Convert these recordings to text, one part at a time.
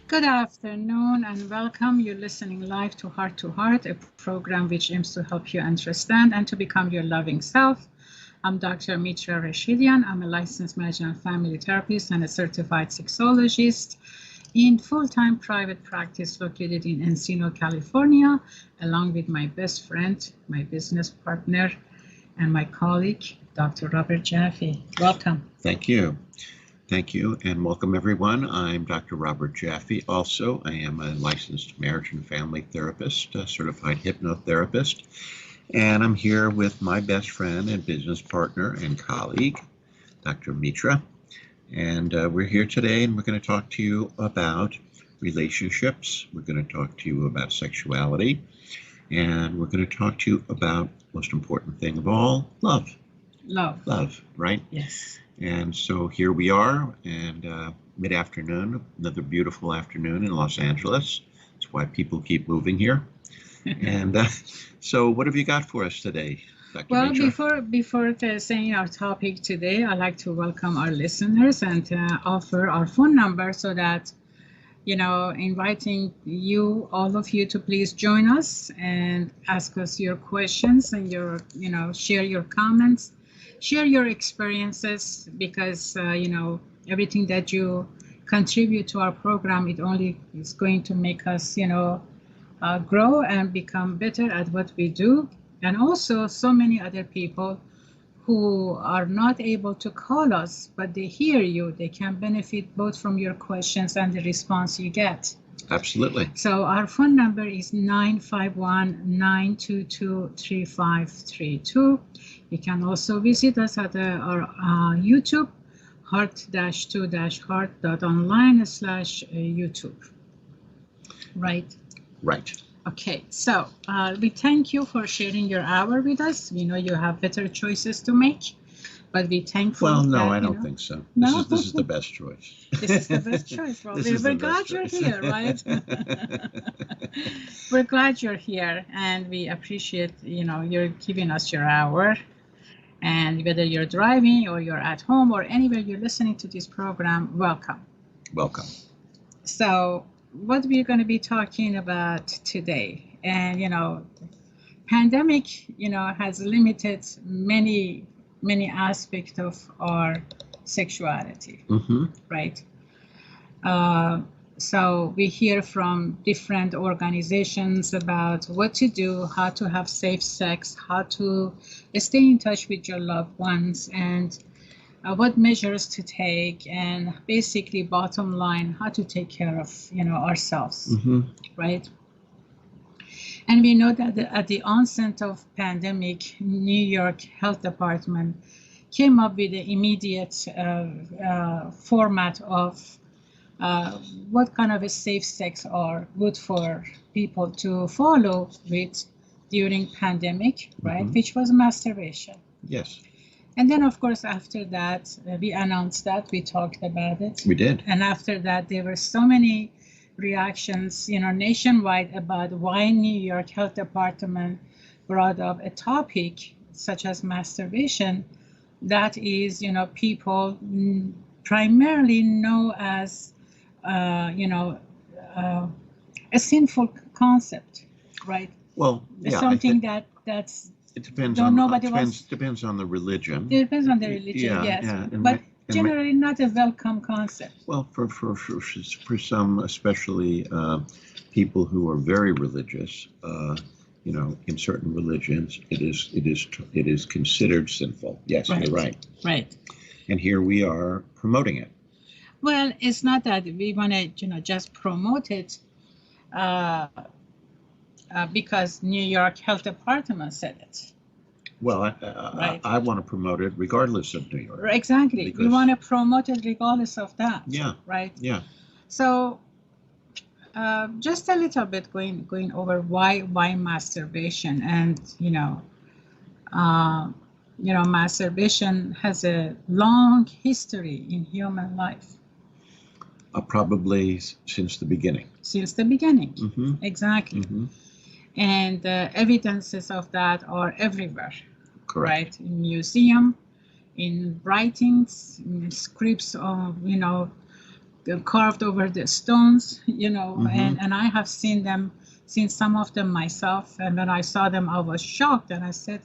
Good afternoon and welcome. You're listening live to Heart-to-Heart, a program which aims to help you understand and to become your loving self. I'm Dr. Mitra Rashidian. I'm a licensed marriage and family therapist and a certified sexologist in full-time private practice located in Encino, California, along with my best friend, my business partner, and my colleague, Dr. Robert Jaffe. Welcome. Thank you. Thank you, and welcome everyone. I'm Dr. Robert Jaffe. Also, I am a licensed marriage and family therapist, a certified hypnotherapist, and I'm here with my best friend and business partner and colleague, Dr. Mitra. And we're here today, and we're going to talk to you about relationships. We're going to talk to you about sexuality, and we're going to talk to you about the most important thing of all, love. Love, right? Yes. And so here we are, and mid-afternoon, another beautiful afternoon in Los Angeles. That's why people keep moving here. And so what have you got for us today, Dr. Well, Mitra? before saying our topic today, I'd like to welcome our listeners and offer our phone number so that, inviting you, all of you, to please join us and ask us your questions and share your comments. Share your experiences because, everything that you contribute to our program, it only is going to make us, grow and become better at what we do. And also so many other people who are not able to call us, but they hear you. They can benefit both from your questions and the response you get. Absolutely. So our phone number is 951-922-3532. You can also visit us at our YouTube, heart-to-heart.online/YouTube. Right? Right. Okay, so we thank you for sharing your hour with us. We know you have better choices to make, but we thankful. Well, no, that, I don't think so. No? This is the best choice. This is the best choice. Well, we're glad you're here, right? We're glad you're here, and we appreciate, you're giving us your hour. And whether you're driving or you're at home or anywhere you're listening to this program, welcome. Welcome. So what we're going to be talking about today, and, pandemic, has limited many aspects of our sexuality, right? So we hear from different organizations about what to do, how to have safe sex, how to stay in touch with your loved ones, and what measures to take, and basically bottom line, how to take care of, ourselves, right? And we know that at the onset of pandemic, New York Health Department came up with the immediate format of what kind of a safe sex are good for people to follow with during pandemic, right? Which was masturbation. Yes. And then, of course, after that, we announced that, we talked about it. We did. And after that, there were so many reactions, nationwide about why New York Health Department brought up a topic such as masturbation that is, people primarily know as, a sinful concept, right? Well, yeah. Something that's it depends on the religion. It depends on the religion, yes. Yeah, but generally not a welcome concept. Well, for some, especially people who are very religious, in certain religions, it is considered sinful. Yes, right. You're right. Right. And here we are promoting it. Well, it's not that we want to, just promote it because New York Health Department said it. Well, I want to promote it regardless of New York. Exactly. We want to promote it regardless of that. Yeah. Right? Yeah. So just a little bit going over why masturbation, and masturbation has a long history in human life. Probably since the beginning. Since the beginning, exactly. And evidences of that are everywhere. Correct. Right? In museum, in writings, in scripts of, carved over the stones, you know, and I have seen some of them myself. And when I saw them, I was shocked, and I said,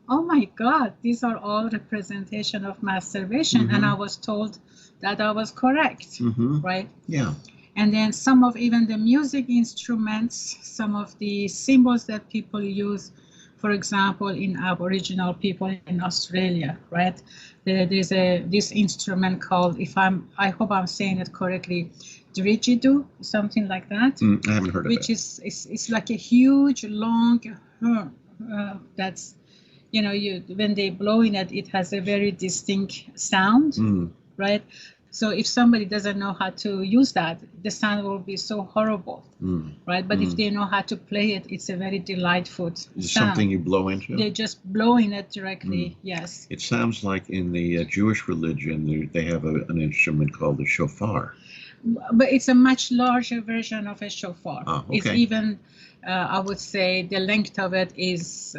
oh my God, these are all representation of masturbation. And I was told that I was correct, right? Yeah. And then some of even the music instruments, some of the symbols that people use, for example, in Aboriginal people in Australia, right? There's this instrument called, I hope I'm saying it correctly, didgeridoo, something like that. I haven't heard of it. Which is it's like a huge, long, that's, you know, when they blow in it, it has a very distinct sound, right? So if somebody doesn't know how to use that, the sound will be so horrible, right? But if they know how to play it, it's a very delightful sound. Something you blow into? They just blow in it directly, yes. It sounds like in the Jewish religion, they have an instrument called the shofar. But it's a much larger version of a shofar. Oh, okay. It's even, I would say, the length of it is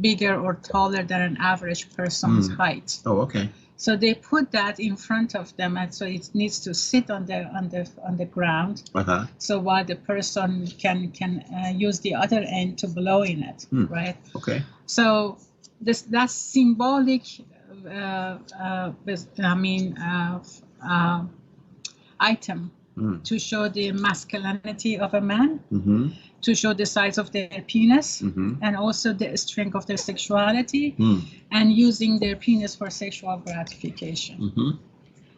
bigger or taller than an average person's height. Oh, okay. So they put that in front of them, and so it needs to sit on the ground. So while the person can use the other end to blow in it, right? Okay. So that's symbolic. Item to show the masculinity of a man, to show the size of their penis, and also the strength of their sexuality, and using their penis for sexual gratification.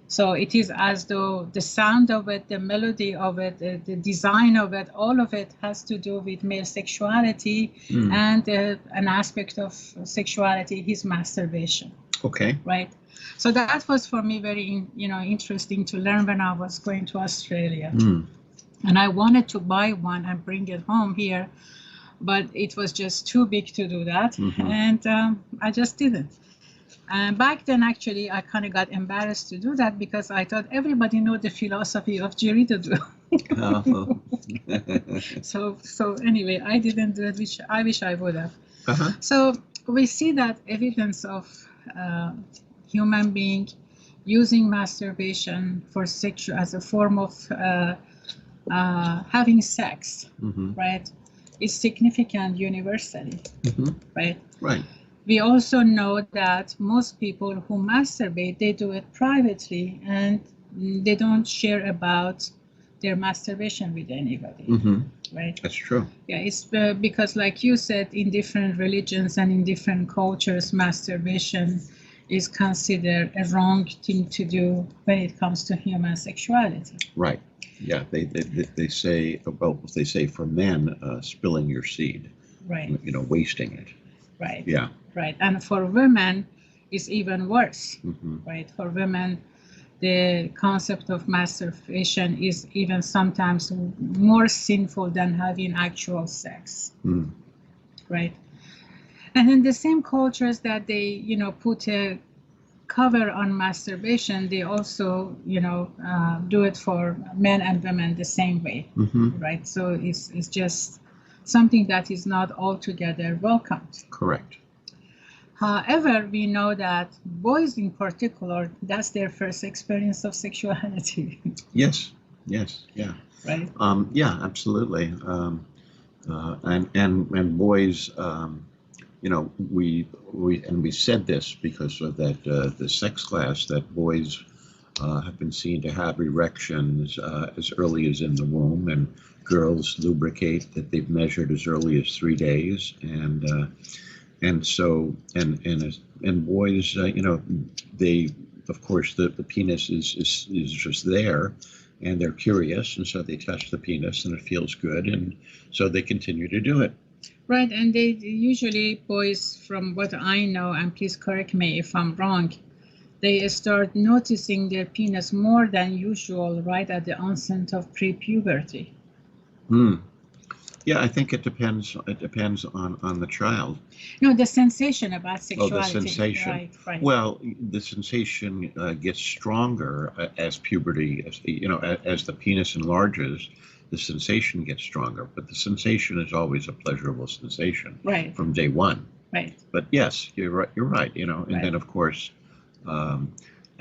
So it is as though the sound of it, the melody of it, the design of it, all of it has to do with male sexuality and an aspect of sexuality, his masturbation. Okay. Right. So that was for me very, interesting to learn when I was going to Australia. And I wanted to buy one and bring it home here, but it was just too big to do that. And I just didn't. And back then, actually, I kind of got embarrassed to do that because I thought everybody know the philosophy of didgeridoo. So anyway, I didn't do it, which I wish I would have. So we see that evidence of human being using masturbation for sexual as a form of having sex, right, is significant universally, right? Right. We also know that most people who masturbate, they do it privately and they don't share about their masturbation with anybody, right? That's true. Yeah, it's because, like you said, in different religions and in different cultures, masturbation is considered a wrong thing to do when it comes to human sexuality. Right. Yeah, they say, well, they say for men, spilling your seed. Right. Wasting it. Right. Yeah. Right. And for women, it's even worse. Right. For women, the concept of masturbation is even sometimes more sinful than having actual sex. Right. And in the same cultures that they, put a cover on masturbation, they also, do it for men and women the same way, right? So it's just something that is not altogether welcomed. Correct. However, we know that boys in particular, that's their first experience of sexuality. Yes, yeah. Right. Yeah, absolutely. And boys, we said this because of that the sex class, that boys have been seen to have erections as early as in the womb, and girls lubricate that they've measured as early as 3 days, and boys, they, of course, the penis is just there, and they're curious, and so they touch the penis, and it feels good, and so they continue to do it. Right, and they usually, boys, from what I know, and please correct me if I'm wrong, they start noticing their penis more than usual right at the onset of pre-puberty. Yeah, I think it depends. It depends on the child. No, the sensation about sexuality. Oh, the sensation. Right. Well, the sensation gets stronger as puberty, as the penis enlarges. The sensation gets stronger, but the sensation is always a pleasurable sensation. Right. From day one. Right. But yes, you're right. And right. then of course,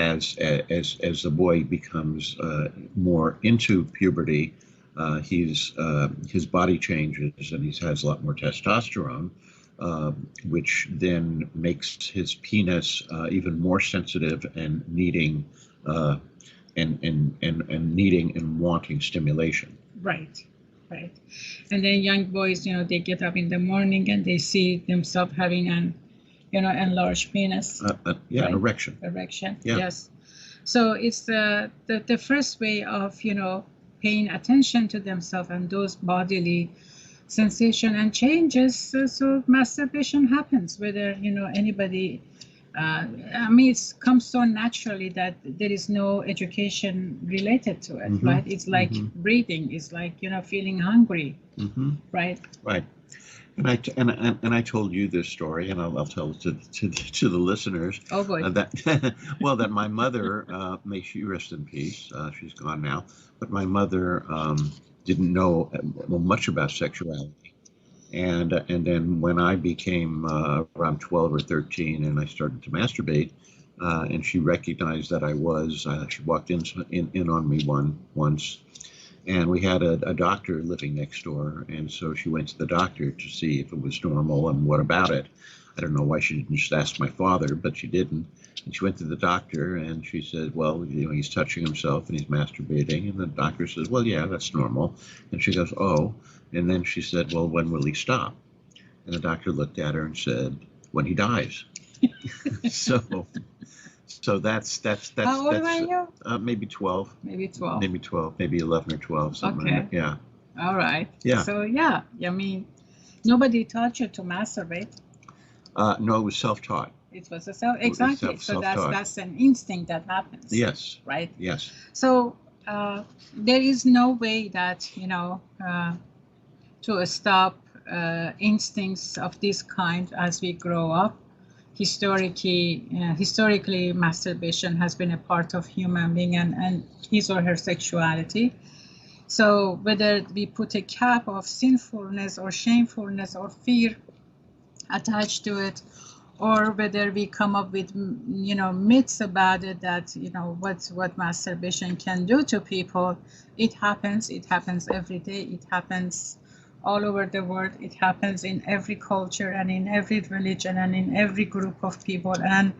as the boy becomes more into puberty, his body changes and he has a lot more testosterone, which then makes his penis even more sensitive and needing needing and wanting stimulation. Right, right. And then young boys, they get up in the morning and they see themselves having an, enlarged penis. Yeah, right? An erection. Erection, Yeah. yes. So it's the first way of, paying attention to themselves and those bodily sensation and changes. So masturbation happens, whether, anybody, I mean, it comes so naturally that there is no education related to it, right? It's like breathing, it's like, feeling hungry, right? Right. And I told you this story, and I'll tell it to the listeners. Oh boy. That my mother, may she rest in peace. She's gone now, but my mother didn't know much about sexuality, and then when I became around 12 or 13, and I started to masturbate, and she recognized that I was. She walked in on me once. And we had a doctor living next door, and so she went to the doctor to see if it was normal and what about it. I don't know why she didn't just ask my father, but she didn't. And she went to the doctor, and she said, well, he's touching himself and he's masturbating. And the doctor says, well, yeah, that's normal. And she goes, oh. And then she said, well, when will he stop? And the doctor looked at her and said, when he dies. So that's How old were you? Maybe 12. Maybe 12. Maybe 12, maybe 11 or 12, something like that. Yeah. All right. Yeah. So yeah, I mean, nobody taught you to masturbate. No, it was self-taught. It was exactly. So self-taught. that's an instinct that happens. Yes. Right. Yes. So there is no way that to stop instincts of this kind as we grow up. Historically, masturbation has been a part of human being and his or her sexuality. So whether we put a cap of sinfulness or shamefulness or fear attached to it, or whether we come up with myths about it that what masturbation can do to people, it happens every day, it happens all over the world, it happens in every culture and in every religion and in every group of people, and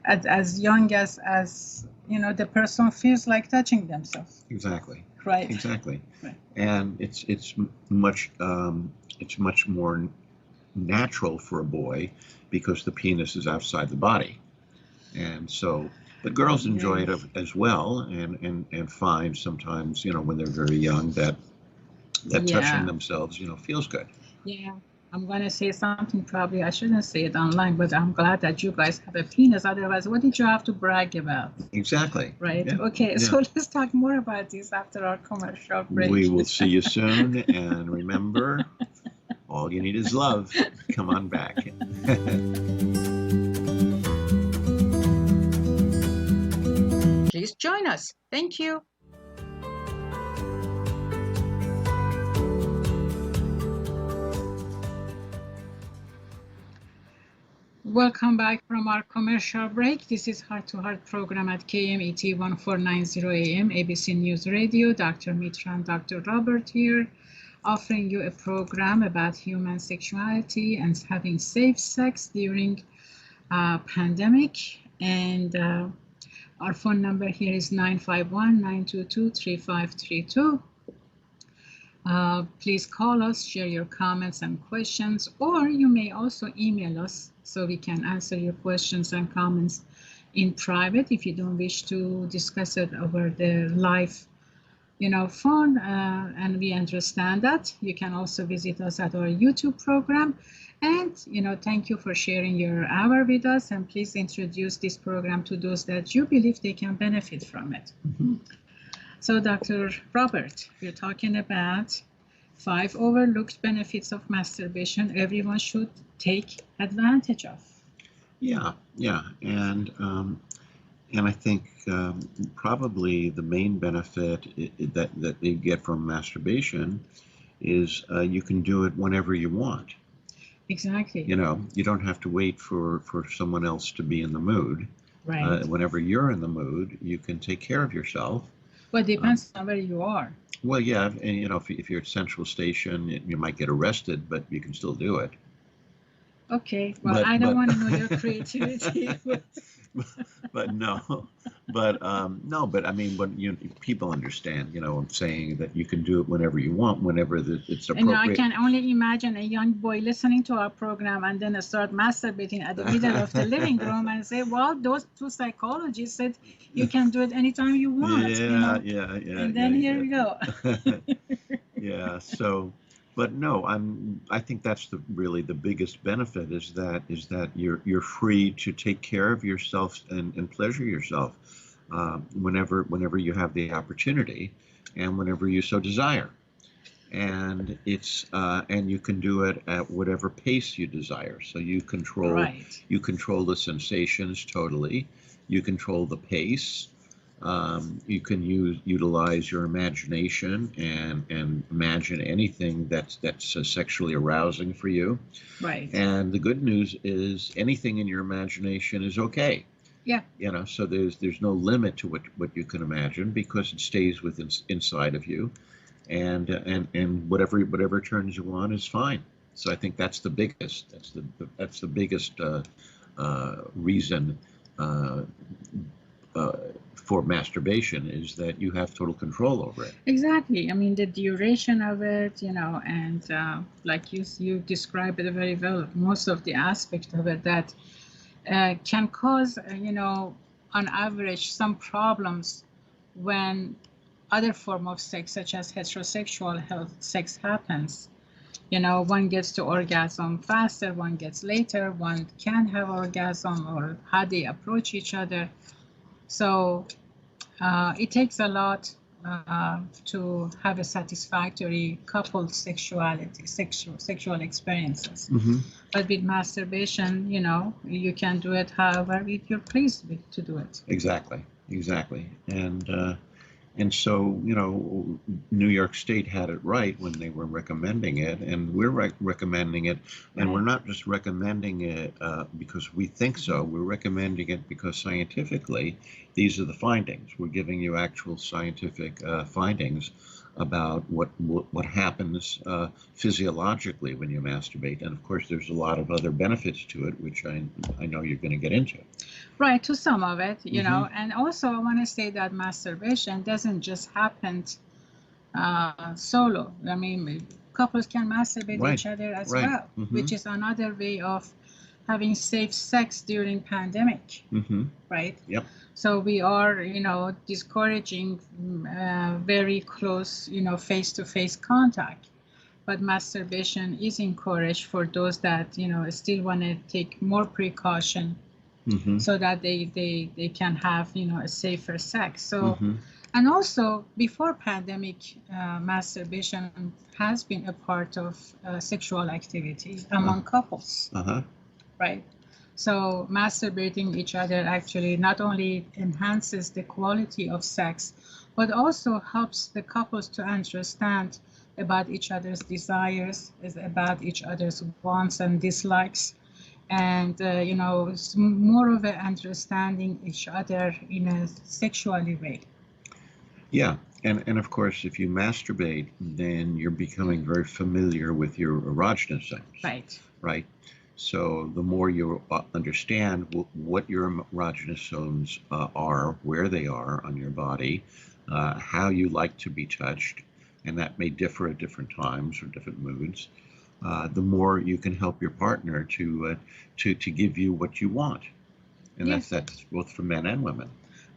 as young as the person feels like touching themselves. Exactly. Right. Exactly. Right. And it's much more natural for a boy because the penis is outside the body, and so the girls enjoy it as well, and find sometimes when they're very young that touching themselves feels good. Yeah, I'm going to say something probably I shouldn't say it online, but I'm glad that you guys have a penis. Otherwise, what did you have to brag about? Exactly. Right. Yeah. Okay, so let's talk more about this after our commercial break. We will see you soon, and remember, all you need is love. Come on back. Please join us. Thank you. Welcome back from our commercial break. This is Heart-to-Heart program at KMET 1490 AM, ABC News Radio. Dr. Mitra and Dr. Robert here, offering you a program about human sexuality and having safe sex during pandemic. And our phone number here is 951-922-3532. Please call us, share your comments and questions, or you may also email us so we can answer your questions and comments in private if you don't wish to discuss it over the live phone, and we understand that. You can also visit us at our YouTube program, and thank you for sharing your hour with us, and please introduce this program to those that you believe they can benefit from it. So Dr. Robert, we're talking about 5 overlooked benefits of masturbation everyone should take advantage of. Yeah, and I think probably the main benefit that they get from masturbation is you can do it whenever you want. Exactly. You don't have to wait for someone else to be in the mood. Right. Whenever you're in the mood, you can take care of yourself. But depends on where you are. Well, yeah, and you know, if you're at Central Station, you might get arrested, but you can still do it. Okay. Well, I don't want to know your creativity. but no, no, but I mean, when people understand, you know, I'm saying that you can do it whenever you want, whenever it's And I appropriate. can only imagine a young boy listening to our program and then start masturbating at the middle of the living room and say, well, those two psychologists said you can do it anytime you want, you Yeah, know. yeah, yeah, And then here we go. yeah. So, but no, I think that's really the biggest benefit is that you're free to take care of yourself and pleasure yourself whenever you have the opportunity and whenever you so desire. And and you can do it at whatever pace you desire. So Right. you control the sensations totally. You control the pace. You can utilize your imagination and imagine anything that's sexually arousing for you. Right. And the good news is anything in your imagination is okay. Yeah. You know, so there's no limit to what you can imagine because it stays within inside of you, and whatever turns you on is fine. So I think that's the biggest. That's the biggest reason uh, uh, for masturbation is that you have total control over it. Exactly. I mean, the duration of it, you know, and like you described it very well, most of the aspect of it that can cause, you know, on average, some problems when other form of sex, such as heterosexual health sex happens. You know, one gets to orgasm faster, one gets later, one can have orgasm or how they approach each other. So it takes a lot to have a satisfactory coupled sexual experiences. Mm-hmm. But with masturbation, you know, you can do it however you're pleased with to do it. Exactly, and so, you know, New York State had it right when they were recommending it, and we're recommending it, and Right. we're not just recommending it because we think so. We're recommending it because scientifically, these are the findings. We're giving you actual scientific findings about what happens physiologically when you masturbate, and of course, there's a lot of other benefits to it, which I know you're going to get into. Right, to some of it, you know, Mm-hmm. and also I want to say that masturbation doesn't just happen solo. I mean, couples can masturbate Right, each other as right. well, Mm-hmm. which is another way of having safe sex during pandemic. Mm-hmm. Right. Yep. So we are, you know, discouraging very close, you know, face-to-face contact. But masturbation is encouraged for those that, you know, still want to take more precaution Mm-hmm. so that they can have, you know, a safer sex. So, Mm-hmm. and also before pandemic, masturbation has been a part of sexual activity among couples, Uh-huh. right? So masturbating each other actually not only enhances the quality of sex, but also helps the couples to understand about each other's desires, about each other's wants and dislikes, and you know, it's more of a understanding each other in a sexually way. Yeah, and of course, if you masturbate, then you're becoming very familiar with your erogenous zones, Right. right? So the more you understand what your erogenous zones are, where they are on your body, how you like to be touched, and that may differ at different times or different moods. The more you can help your partner to give you what you want, and Yes. that's both for men and women.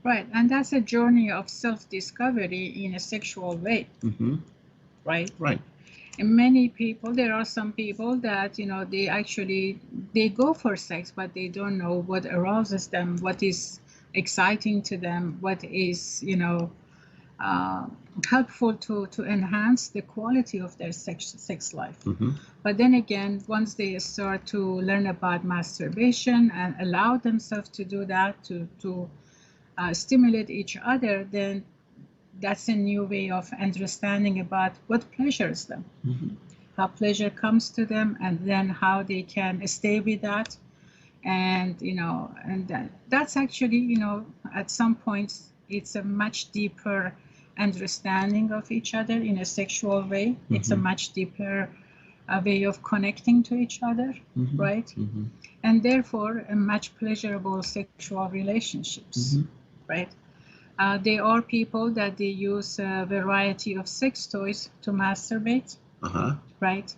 Right, and that's a journey of self-discovery in a sexual way. Mm-hmm. Right. Right. And many people, there are some people that, you know, they go for sex, but they don't know what arouses them, what is exciting to them, what is, you know, uh, helpful to enhance the quality of their sex life. Mm-hmm. But then again, once they start to learn about masturbation and allow themselves to do that, to stimulate each other, then that's a new way of understanding about what pleasures them, Mm-hmm. how pleasure comes to them, and then how they can stay with that And that's actually, at some points it's a much deeper understanding of each other in a sexual way. It's a much deeper way of connecting to each other, right? And therefore a much pleasurable sexual relationships, right? There are people that they use a variety of sex toys to masturbate, right?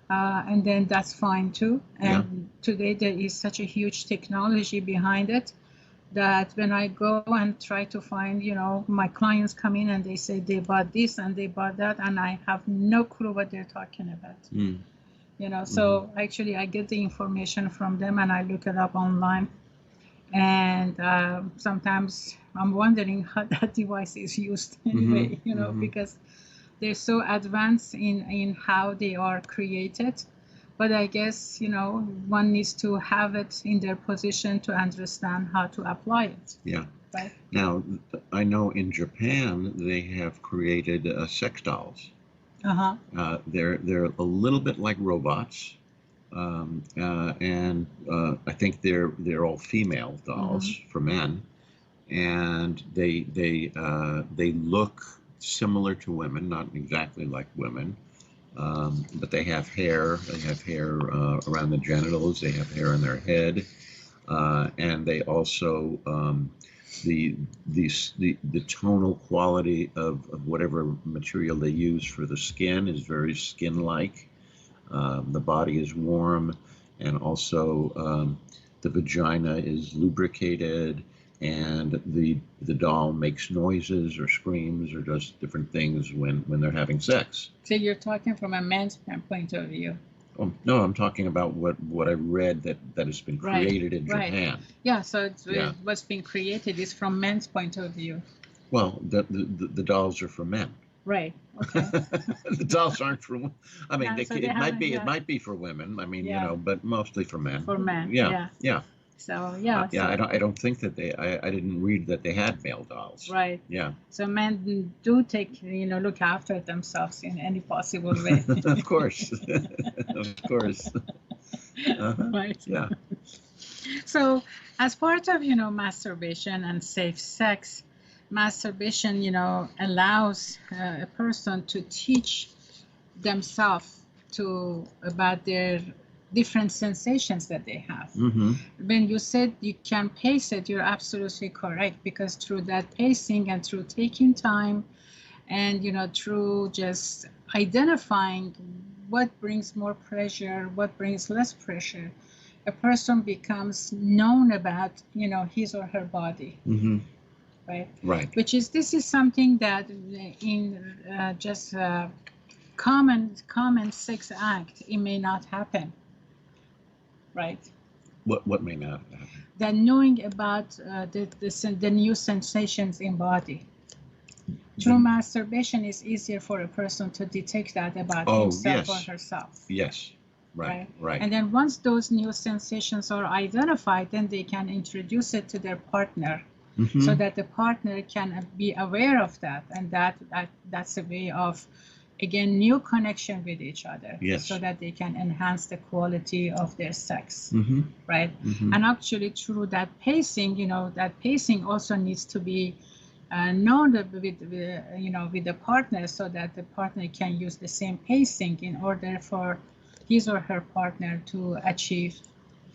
And then that's fine too. And today there is such a huge technology behind it that when I go and try to find, my clients come in and they say they bought this and they bought that, and I have no clue what they're talking about. So actually I get the information from them and I look it up online. And sometimes I'm wondering how that device is used anyway, because they're so advanced in how they are created. But I guess, one needs to have it in their position to understand how to apply it. Yeah. Right? Now, I know in Japan they have created sex dolls. They're a little bit like robots, and I think they're all female dolls for men, and they look similar to women, not exactly like women. But they have hair. They have hair around the genitals. They have hair on their head, and they also the tonal quality of whatever material they use for the skin is very skin-like. The body is warm, and also the vagina is lubricated, and the doll makes noises or screams or does different things when they're having sex. So you're talking from a man's point of view. Oh, no, I'm talking about what I read that has been created in Japan. Yeah, so what's been created is from men's point of view. Well, the dolls are for men. Right. Okay. The dolls aren't for. I mean, it might be for women. I mean, but mostly for men. For men. Yeah. So I don't think that I didn't read that they had male dolls. Right. Yeah. So men do take look after themselves in any possible way. Of course. Of course. Right. Yeah. So as part of masturbation and safe sex, masturbation allows a person to teach themselves about their different sensations that they have. When you said you can pace it, you're absolutely correct, because through that pacing and through taking time and through just identifying what brings more pleasure, what brings less pressure, a person becomes known about his or her body. Right. This is something that in just common sex act, it may not happen. Right. What may not happen? That knowing about the new sensations in body. Through masturbation, it's easier for a person to detect that about himself or herself. Yes. Right. And then once those new sensations are identified, then they can introduce it to their partner, so that the partner can be aware of that, and that's a way of, again, new connection with each other, so that they can enhance the quality of their sex, right? And actually, through that pacing, that pacing also needs to be known with the partner, so that the partner can use the same pacing in order for his or her partner to achieve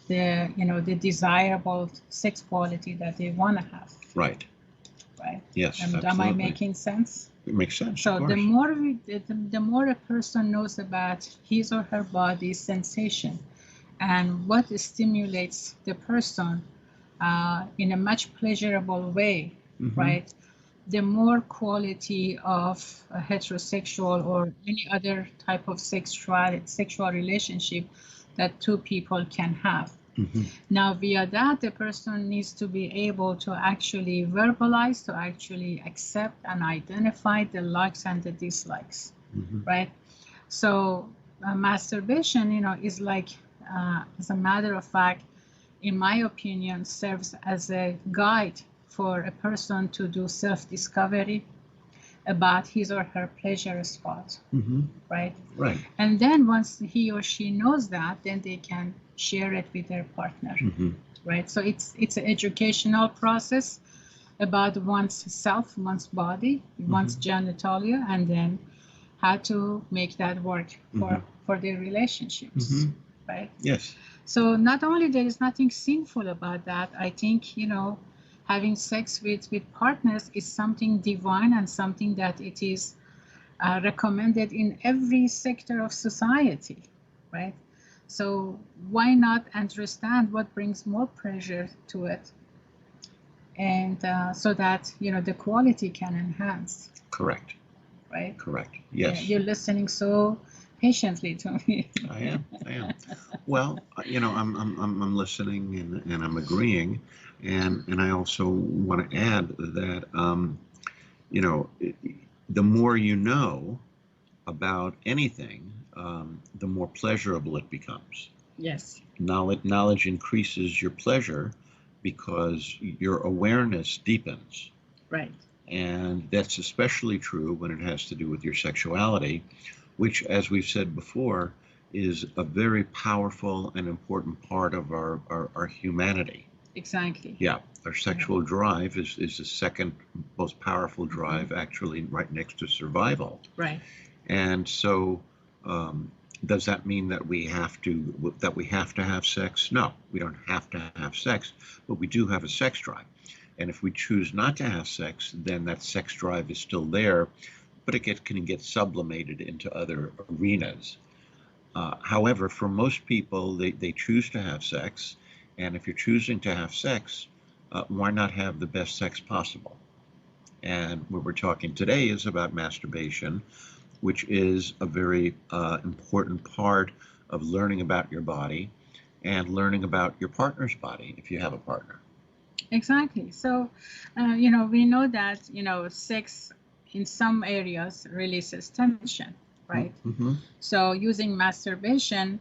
the desirable sex quality that they want to have. Right. Yes. And absolutely. am I making sense? It makes sense. So the more a person knows about his or her body's sensation and what stimulates the person in a much pleasurable way, right? The more quality of a heterosexual or any other type of sexual relationship that two people can have. Now, via that, the person needs to be able to actually verbalize, to actually accept and identify the likes and the dislikes, right? So masturbation, is like, as a matter of fact, in my opinion, serves as a guide for a person to do self-discovery, about his or her pleasure spot, right? Right. And then once he or she knows that, then they can share it with their partner, right? So it's an educational process about one's self, one's body, one's genitalia, and then how to make that work for their relationships, right? Yes. So not only there is nothing sinful about that, I think, having sex with partners is something divine and something that it is recommended in every sector of society, right? So why not understand what brings more pleasure to it, and so that the quality can enhance. Correct. Right. Correct. Yes. You're listening so patiently to me. I am. Well, I'm listening and I'm agreeing, and I also want to add that the more you know about anything, the more pleasurable it becomes. Yes. Knowledge increases your pleasure because your awareness deepens. Right. And that's especially true when it has to do with your sexuality, which, as we've said before, is a very powerful and important part of our humanity. Exactly. Yeah, our sexual drive is the second most powerful drive, actually, right next to survival. Right. And so, does that mean that we have to have sex? No, we don't have to have sex, but we do have a sex drive. And if we choose not to have sex, then that sex drive is still there, but it can get sublimated into other arenas. However, for most people, they choose to have sex. And if you're choosing to have sex, why not have the best sex possible? And what we're talking today is about masturbation, which is a very important part of learning about your body and learning about your partner's body if you have a partner. Exactly. So, we know that, sex in some areas releases tension, right? So using masturbation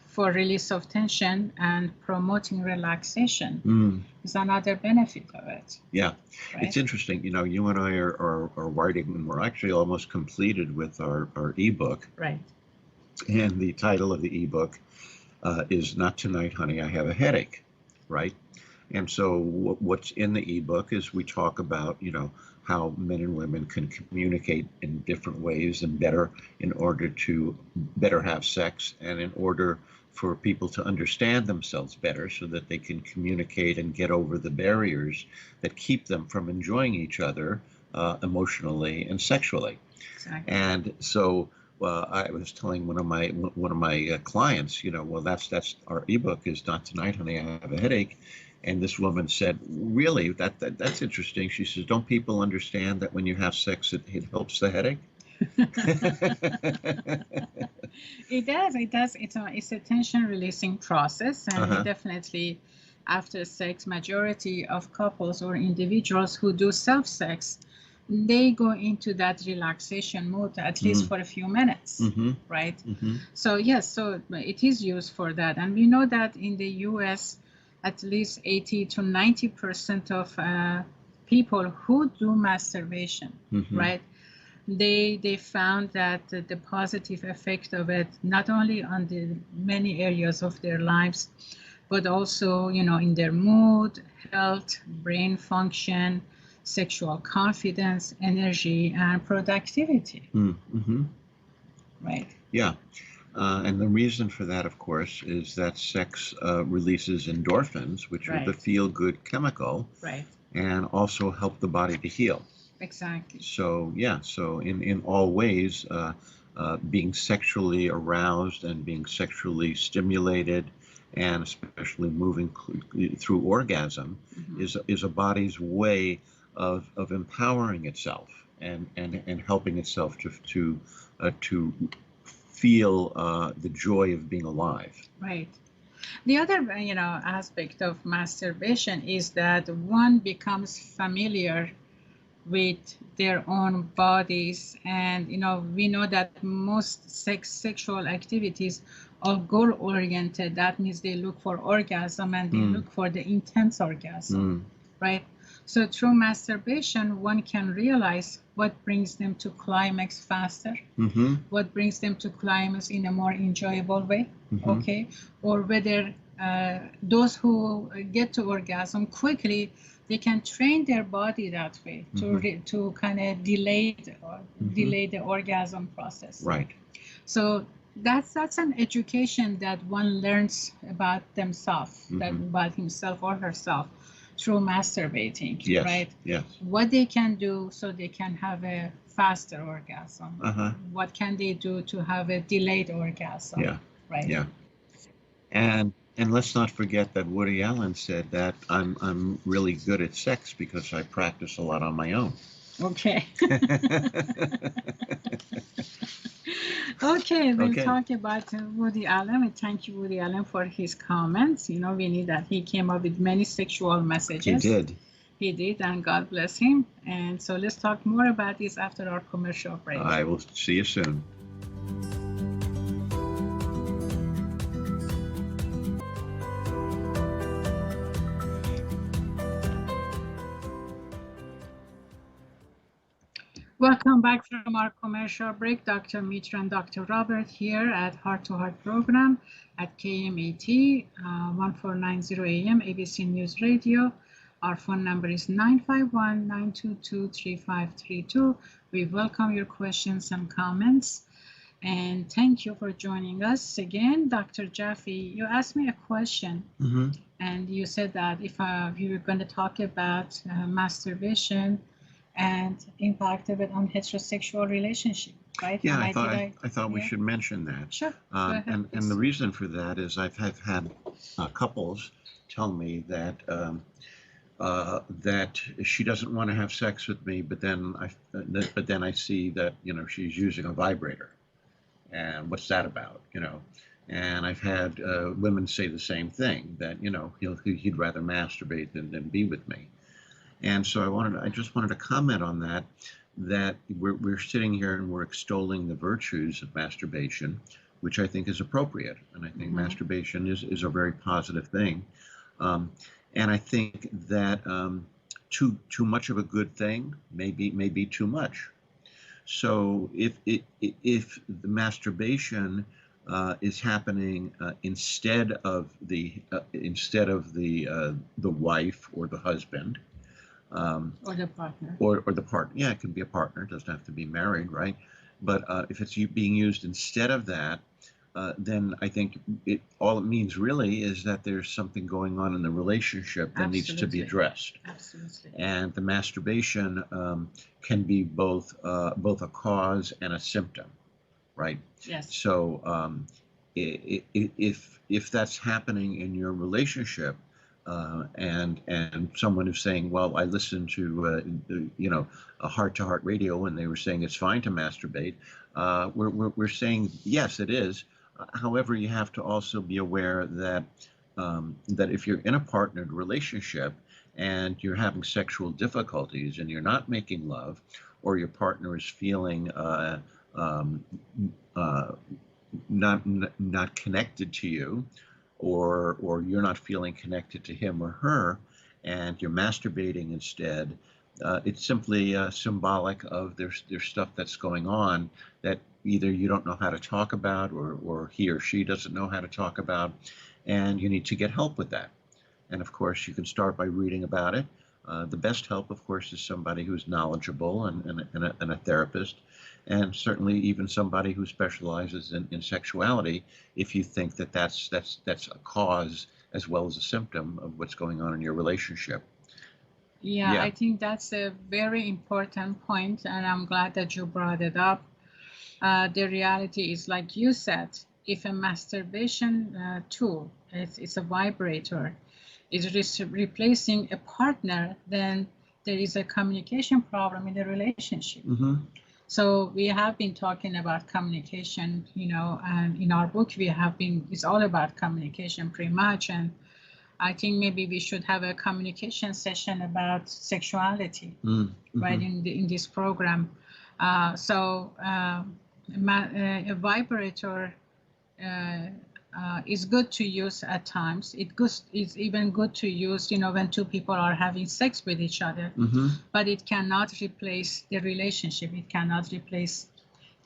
for release of tension and promoting relaxation is another benefit of it. Yeah. Right? It's interesting. You and I are writing, and we're actually almost completed with our ebook. Right. And the title of the ebook is Not Tonight, Honey, I Have a Headache, right? And so what's in the ebook is we talk about, how men and women can communicate in different ways and better in order to better have sex, and in order for people to understand themselves better so that they can communicate and get over the barriers that keep them from enjoying each other emotionally and sexually. Exactly. And so I was telling one of my clients, well, that's our ebook is Not Tonight, Honey, I Have a Headache. And this woman said, really, that's interesting. She says, don't people understand that when you have sex, it helps the headache? It does. It's a tension releasing process, and definitely after sex, majority of couples or individuals who do self-sex, they go into that relaxation mode at least for a few minutes, right? So yes, so it is used for that, and we know that in the U.S. at least 80 to 90% of people who do masturbation, right? They found that the positive effect of it, not only on the many areas of their lives, but also, in their mood, health, brain function, sexual confidence, energy, and productivity. Right. Yeah. And the reason for that, of course, is that sex releases endorphins, which are the feel-good chemical, and also help the body to heal. Exactly. So, yeah, so in all ways, being sexually aroused and being sexually stimulated, and especially moving through orgasm, is a body's way of empowering itself and helping itself to feel the joy of being alive. Right. The other, aspect of masturbation is that one becomes familiar with their own bodies, and we know that most sexual activities are goal oriented. That means they look for orgasm, and they look for the intense orgasm, right? So through masturbation, one can realize what brings them to climax faster, what brings them to climax in a more enjoyable way, okay? Or whether those who get to orgasm quickly, they can train their body that way to kind of delay the orgasm process. Right. So that's an education that one learns about themselves, that about himself or herself through masturbating, Yes. right? Yes. What they can do so they can have a faster orgasm. What can they do to have a delayed orgasm? Yeah. Right. Yeah. And let's not forget that Woody Allen said that I'm really good at sex because I practice a lot on my own. Okay. Okay, we'll talk about Woody Allen. We thank you, Woody Allen, for his comments. You know, we need that. He came up with many sexual messages. He did. He did, and God bless him. And so let's talk more about this after our commercial break. I will see you soon. Welcome back from our commercial break. Dr. Mitra and Dr. Robert here at Heart-to-Heart program at KMET 1490 AM ABC News Radio. Our phone number is 951-922-3532. We welcome your questions and comments. And thank you for joining us again. Dr. Jaffe, you asked me a question. And you said that if we were going to talk about masturbation and impact of it on heterosexual relationship, right? Yeah, I thought we should mention that. Sure. And the reason for that is I've had couples tell me that that she doesn't want to have sex with me, but then I see that she's using a vibrator, and what's that about? And I've had women say the same thing, that he'd rather masturbate than be with me. And so I just wanted to comment on that we're sitting here and we're extolling the virtues of masturbation, which I think is appropriate. And I think masturbation is a very positive thing. And I think that too much of a good thing may be too much. So if the masturbation is happening instead of the wife or the husband, or the partner, or the partner. Yeah, it can be a partner. It doesn't have to be married, right? But if it's being used instead of that, then I think all it means really is that there's something going on in the relationship that needs to be addressed. Absolutely. And the masturbation can be both a cause and a symptom, right? Yes. So if that's happening in your relationship, and someone is saying, well, I listened to a Heart-to-Heart radio and they were saying it's fine to masturbate, we're saying yes, it is. However, you have to also be aware that if you're in a partnered relationship and you're having sexual difficulties and you're not making love, or your partner is feeling not connected to you, or you're not feeling connected to him or her, and you're masturbating instead, it's simply symbolic of there's stuff that's going on that either you don't know how to talk about, or he or she doesn't know how to talk about, and you need to get help with that. And of course, you can start by reading about it. The best help, of course, is somebody who's knowledgeable and a therapist, and certainly even somebody who specializes in sexuality, if you think that that's a cause as well as a symptom of what's going on in your relationship. Yeah, I think that's a very important point, and I'm glad that you brought it up. The reality is, like you said, if a masturbation tool, it's a vibrator, is replacing a partner, then there is a communication problem in the relationship. So we have been talking about communication, and in our book it's all about communication pretty much. And I think maybe we should have a communication session about sexuality, right, in this program. A vibrator is good to use at times. It's even good to use, when two people are having sex with each other. But it cannot replace the relationship. It cannot replace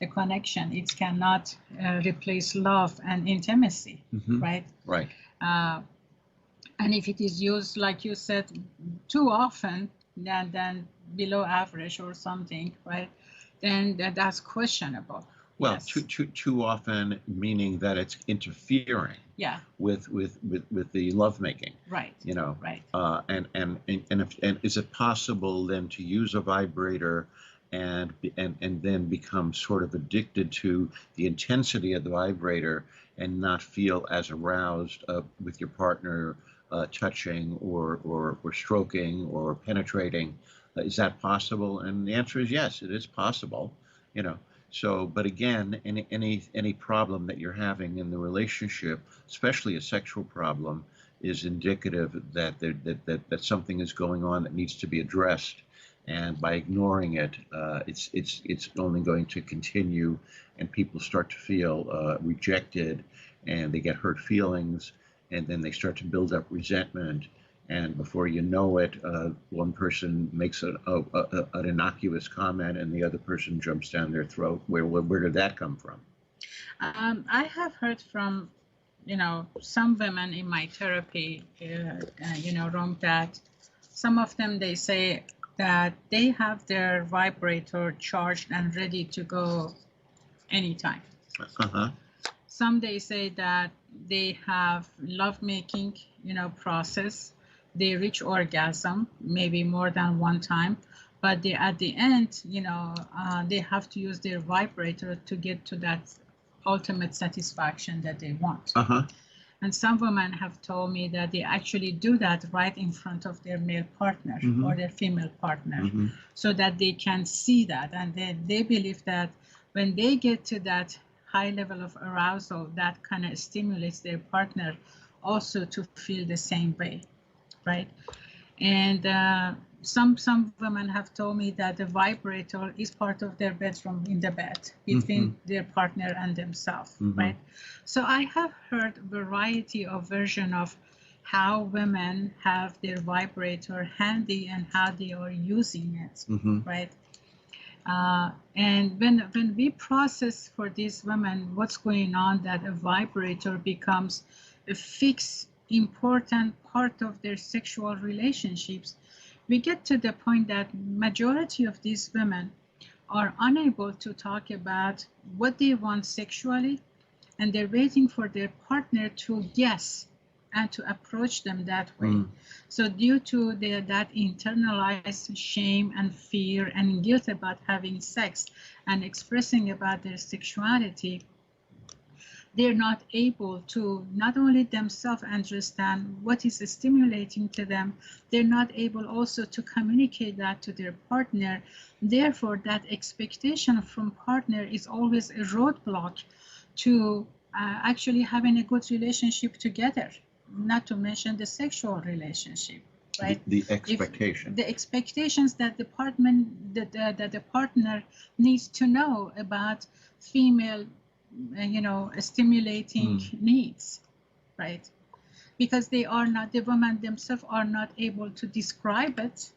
the connection. It cannot replace love and intimacy, right? Right. And if it is used, like you said, too often, than below average or something, right? Then that's questionable. Well, Yes. too often, meaning that it's interfering. Yeah. With the lovemaking. Right. Right. And is it possible then to use a vibrator and then become sort of addicted to the intensity of the vibrator and not feel as aroused with your partner touching or stroking or penetrating? Is that possible? And the answer is yes, it is possible. So, but again, any problem that you're having in the relationship, especially a sexual problem, is indicative that that something is going on that needs to be addressed. And by ignoring it, it's only going to continue, and people start to feel rejected, and they get hurt feelings, and then they start to build up resentment. And before you know it, one person makes an innocuous comment and the other person jumps down their throat. Where did that come from? I have heard from, some women in my therapy, room, that some of them, they say that they have their vibrator charged and ready to go anytime. Some, they say that they have lovemaking, process. They reach orgasm maybe more than one time, but at the end, they have to use their vibrator to get to that ultimate satisfaction that they want. And some women have told me that they actually do that right in front of their male partner or their female partner, so that they can see that, and they believe that when they get to that high level of arousal, that kind of stimulates their partner also to feel the same way. Right. And some women have told me that the vibrator is part of their bedroom, in the bed between their partner and themselves. Right. So I have heard a variety of versions of how women have their vibrator handy and how they are using it. Right. And when we process for these women what's going on, that a vibrator becomes a fixed, important part of their sexual relationships, we get to the point that majority of these women are unable to talk about what they want sexually, and they're waiting for their partner to guess and to approach them that way. So due to that internalized shame and fear and guilt about having sex and expressing about their sexuality, they're not able to not only themselves understand what is stimulating to them, they're not able also to communicate that to their partner. Therefore, that expectation from partner is always a roadblock to actually having a good relationship together, not to mention the sexual relationship. Right? The expectation. The expectations that the partner needs to know about female stimulating needs, right? Because the women themselves are not able to describe it,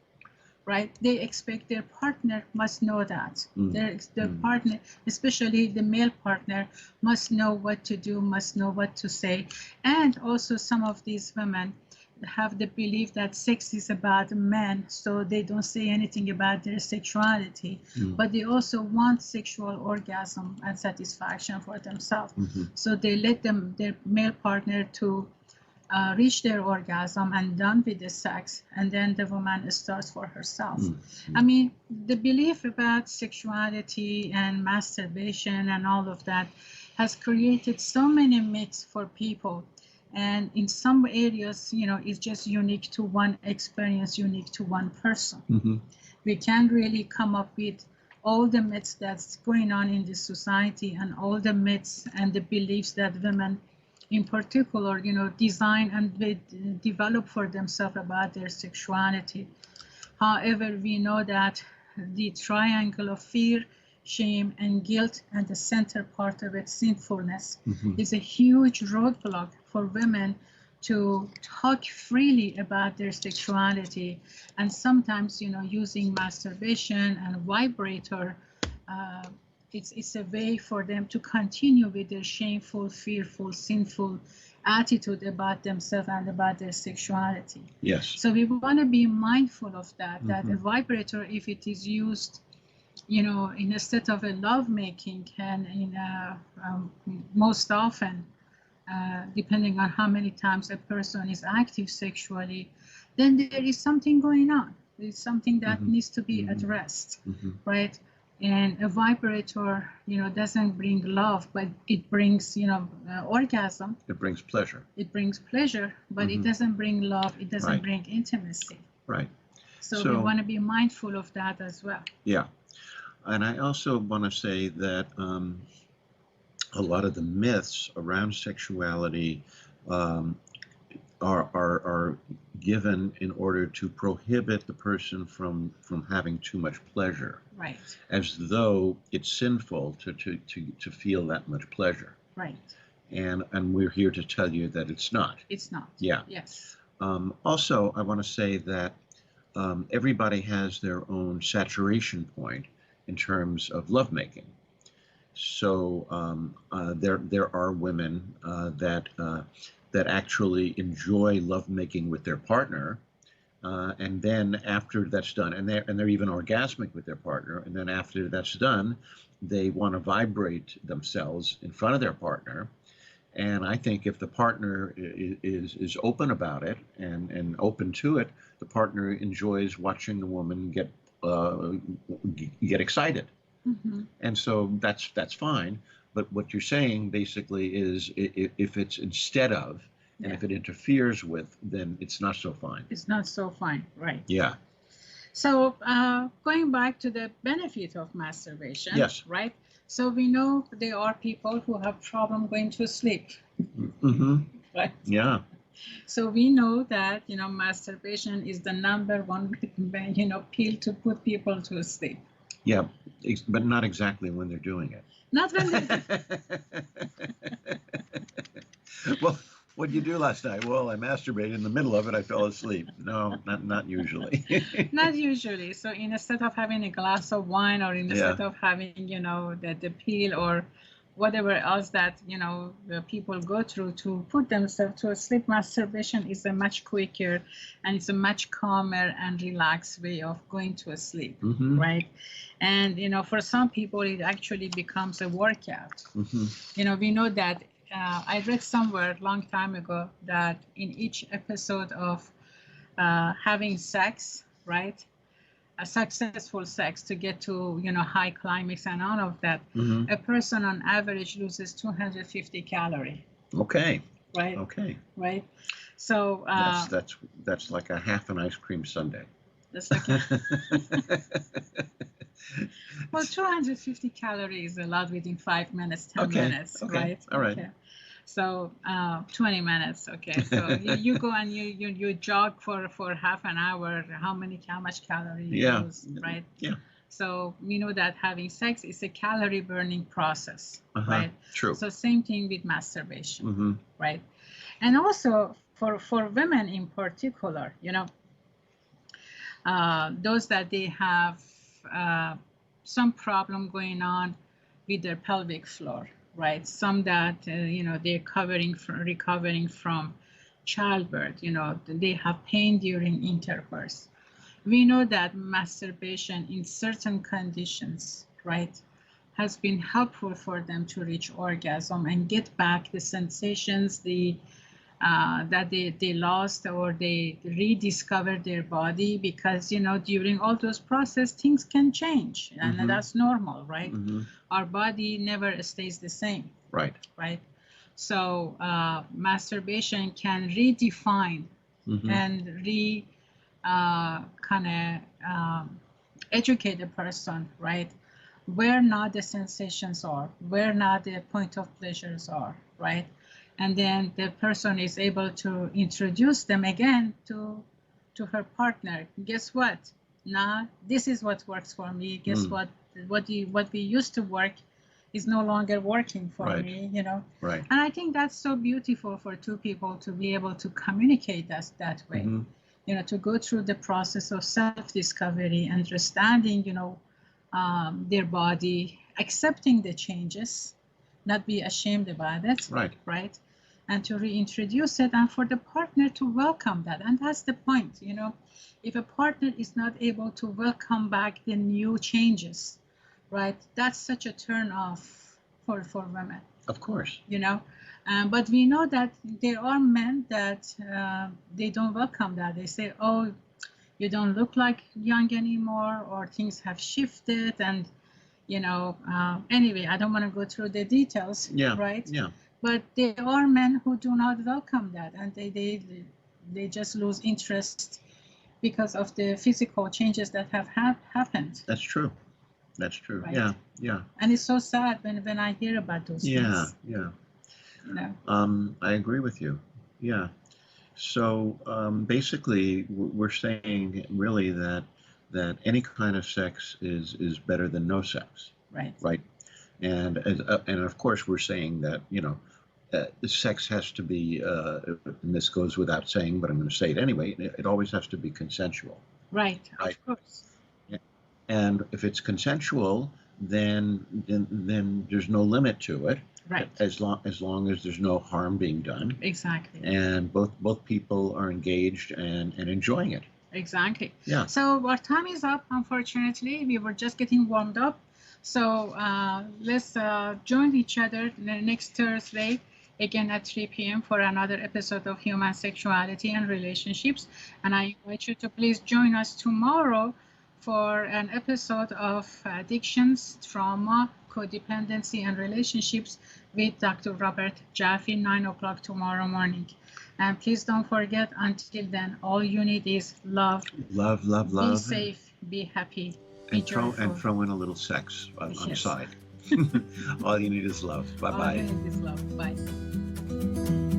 right? They expect their partner must know that. Their partner, especially the male partner, must know what to do, must know what to say. And also some of these women have the belief that sex is about men, so they don't say anything about their sexuality, but they also want sexual orgasm and satisfaction for themselves. So they let their male partner to reach their orgasm and done with the sex, and then the woman starts for herself. I mean, the belief about sexuality and masturbation and all of that has created so many myths for people. And in some areas, it's just unique to one experience, unique to one person. We can't really come up with all the myths that's going on in this society and all the myths and the beliefs that women in particular, design and develop for themselves about their sexuality. However, we know that the triangle of fear, shame, and guilt, and the center part of it, sinfulness, Mhm. is a huge roadblock for women to talk freely about their sexuality. And sometimes, using masturbation and vibrator, it's a way for them to continue with their shameful, fearful, sinful attitude about themselves and about their sexuality. Yes. So we want to be mindful of that, that a Mhm. vibrator, if it is used, instead of a lovemaking, and most often, depending on how many times a person is active sexually, then there is something going on. There's something that Mhm. needs to be Mhm. addressed, Mhm. right? And a vibrator, doesn't bring love, but it brings, orgasm. It brings pleasure. It brings pleasure, but it Mhm. doesn't bring love. It doesn't Right. bring intimacy. Right. So we want to be mindful of that as well. Yeah. And I also want to say that a lot of the myths around sexuality um, are given in order to prohibit the person from having too much pleasure, Right. as though it's sinful to feel that much pleasure. Right. And we're here to tell you that it's not. It's not. Yeah. Yes. Also, I want to say that everybody has their own saturation point in terms of lovemaking. So there are women that actually enjoy lovemaking with their partner, and then after that's done, and they're even orgasmic with their partner, and then after that's done, they want to vibrate themselves in front of their partner. And I think if the partner is open about it and open to it, the partner enjoys watching the woman get excited. Mm-hmm. And so that's fine. But what you're saying basically is if it's instead of, and if it interferes with, then it's not so fine. It's not so fine, right? Yeah. So going back to the benefit of masturbation, Yes. right? So we know there are people who have problem going to sleep, Mm-hmm. right? Yeah. So we know that, masturbation is the number one, pill to put people to sleep. Yeah, but not exactly when they're doing it. Not when they're Well, what did you do last night? Well, I masturbated in the middle of it. I fell asleep. No, not usually. Not usually. So instead of having a glass of wine, or instead of having, the pill or whatever else that, the people go through to put themselves to sleep, masturbation is a much quicker and it's a much calmer and relaxed way of going to sleep, Mm-hmm. right? And, for some people, it actually becomes a workout. Mm-hmm. We know that I read somewhere a long time ago that in each episode of having sex, right? A successful sex to get to, high climax and all of that, Mm-hmm. a person on average loses 250 calories. Okay. Right. Okay. Right. So that's like a half an ice cream sundae. That's like well, 250 calories is a lot within 5 minutes, 10 minutes, okay. right? All right. Okay. So 20 minutes. Okay. So you go and you jog for half an hour. How much calories you lose, right? Yeah. So we know that having sex is a calorie burning process, right? True. So same thing with masturbation, Mm-hmm. right? And also for women in particular, those that they have some problem going on with their pelvic floor, right? Some that they're recovering from childbirth, they have pain during intercourse. We know that masturbation in certain conditions, right, has been helpful for them to reach orgasm and get back the sensations that they lost, or they rediscover their body, because during all those process things can change, and that's normal, right? Our body never stays the same, right? So masturbation can redefine and kind of educate a person, right, where now the sensations are, where now the point of pleasures are, right? And then the person is able to introduce them again to her partner. Guess what? Now this is what works for me. Guess what? what we used to work is no longer working for Right. me, you know. Right. And I think that's so beautiful for two people to be able to communicate that way, Mm-hmm. you know, to go through the process of self-discovery, understanding, you know, their body, accepting the changes, not be ashamed about it, Right. right? And to reintroduce it, and for the partner to welcome that. And that's the point, you know. If a partner is not able to welcome back the new changes, right, that's such a turn off for women, Of course. you know. But we know that there are men that they don't welcome that. They say, oh, you don't look like young anymore, or things have shifted. And, you know, anyway, I don't want to go through the details, Yeah. right? Yeah. But there are men who do not welcome that, and they just lose interest because of the physical changes that have happened. That's true. That's true. Right. Yeah. Yeah. And it's so sad when I hear about those Yeah. things. Yeah. You know. I agree with you. Yeah. So basically, we're saying really that any kind of sex is better than no sex, Right. right? And of course, we're saying that, you know, sex has to be, and this goes without saying, but I'm going to say it anyway. It always has to be consensual. Right. Right. Of course. And if it's consensual, then there's no limit to it. Right. As long as there's no harm being done. Exactly. And both people are engaged and enjoying it. Exactly. Yeah. So our time is up, unfortunately. We were just getting warmed up. So let's join each other next Thursday, again at 3 p.m. for another episode of Human Sexuality and Relationships. And I invite you to please join us tomorrow for an episode of Addictions, Trauma, Codependency, and Relationships with Dr. Robert Jaffe, 9 o'clock tomorrow morning. And please don't forget, until then, all you need is love. Love, love, love. Be safe, be happy, be joyful. Throw in a little sex on the Yes. side. All you need is love. Bye-bye. All you need is love. Bye.